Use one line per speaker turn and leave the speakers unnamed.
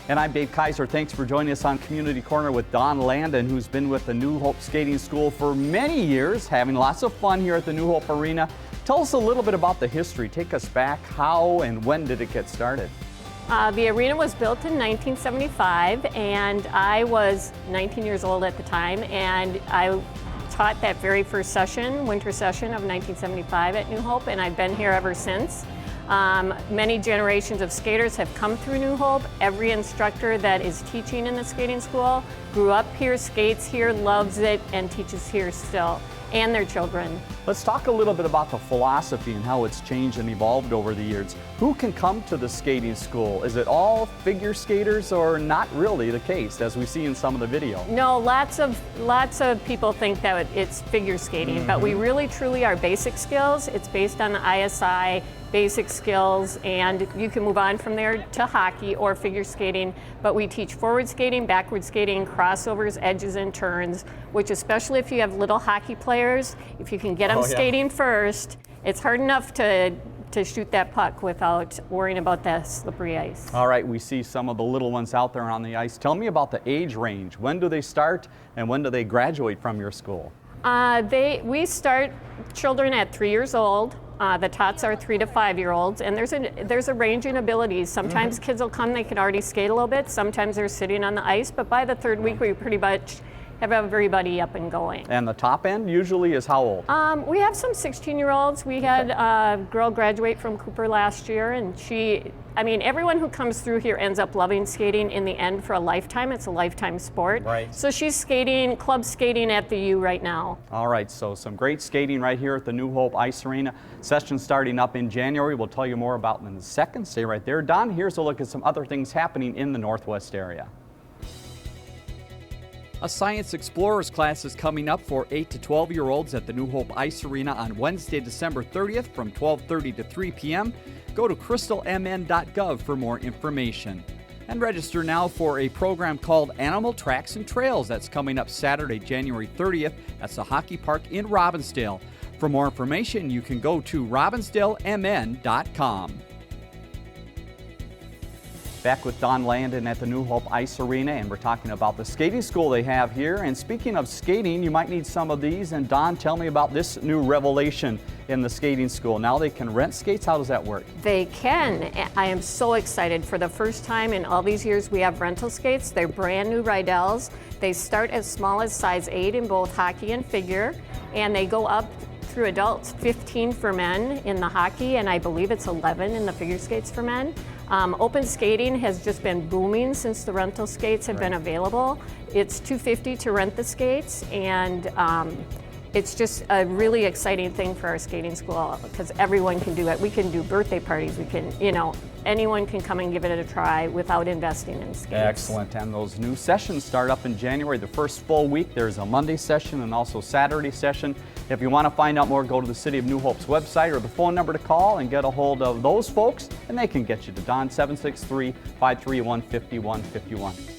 And I'm Dave Kaiser. Thanks for joining us on Community Corner with Don Landon, who's been with the New Hope Skating School for many years, having lots of fun here at the New Hope Arena. Tell us a little bit about the history. Take us back. How and when did it get started?
The arena was built in 1975, and I was 19 years old at the time, and I taught that very first session, winter session of 1975 at New Hope, and I've been here ever since. Many generations of skaters have come through New Hope. Every instructor that is teaching in the skating school grew up here, skates here, loves it, and teaches here still, and their children.
Let's talk a little bit about the philosophy and how it's changed and evolved over the years. Who can come to the skating school? Is it all figure skaters or not really the case, as we see in some of the video?
No, lots of people think that it's figure skating, but we really truly are basic skills. It's based on the ISI basic skills, and you can move on from there to hockey or figure skating, but we teach forward skating, backward skating, crossovers, edges, and turns, which especially if you have little hockey players, if you can get them skating first, it's hard enough to shoot that puck without worrying about that slippery ice.
All right, we see some of the little ones out there on the ice. Tell me about the age range. When do they start and when do they graduate from your school?
We start children at 3 years old. The tots are 3 to 5 year olds, and there's a range in abilities. Sometimes kids will come, they can already skate a little bit. Sometimes they're sitting on the ice, but by the third week we pretty much have everybody up and going.
And the top end usually is how old?
We have some 16-year-olds. We had a girl graduate from Cooper last year, and everyone who comes through here ends up loving skating in the end for a lifetime. It's a lifetime sport.
Right.
So she's skating, club skating at the U right now.
All right, so some great skating right here at the New Hope Ice Arena. Session starting up in January. We'll tell you more about in a second. Stay right there. Don, here's a look at some other things happening in the Northwest area. A Science Explorers class is coming up for 8 to 12-year-olds at the New Hope Ice Arena on Wednesday, December 30th from 12:30 to 3 p.m. Go to crystalmn.gov for more information. And register now for a program called Animal Tracks and Trails that's coming up Saturday, January 30th at the hockey park in Robbinsdale. For more information, you can go to robbinsdalemn.com. Back with Don Landon at the New Hope Ice Arena, and we're talking about the skating school they have here. And speaking of skating, you might need some of these. And Don, tell me about this new revelation in the skating school. Now they can rent skates. How does that work?
They can. I am so excited. For the first time in all these years, we have rental skates. They're brand new Rydels. They start as small as size 8 in both hockey and figure, and they go up through adults, 15 for men in the hockey, and I believe it's 11 in the figure skates for men. Open skating has just been booming since the rental skates have been available. It's $250 to rent the skates, and it's just a really exciting thing for our skating school because everyone can do it. We can do birthday parties. We can, anyone can come and give it a try without investing in skates.
Excellent. And those new sessions start up in January. The first full week, there's a Monday session and also Saturday session. If you want to find out more, go to the City of New Hope's website or the phone number to call and get a hold of those folks, and they can get you to Don 763-531-5151.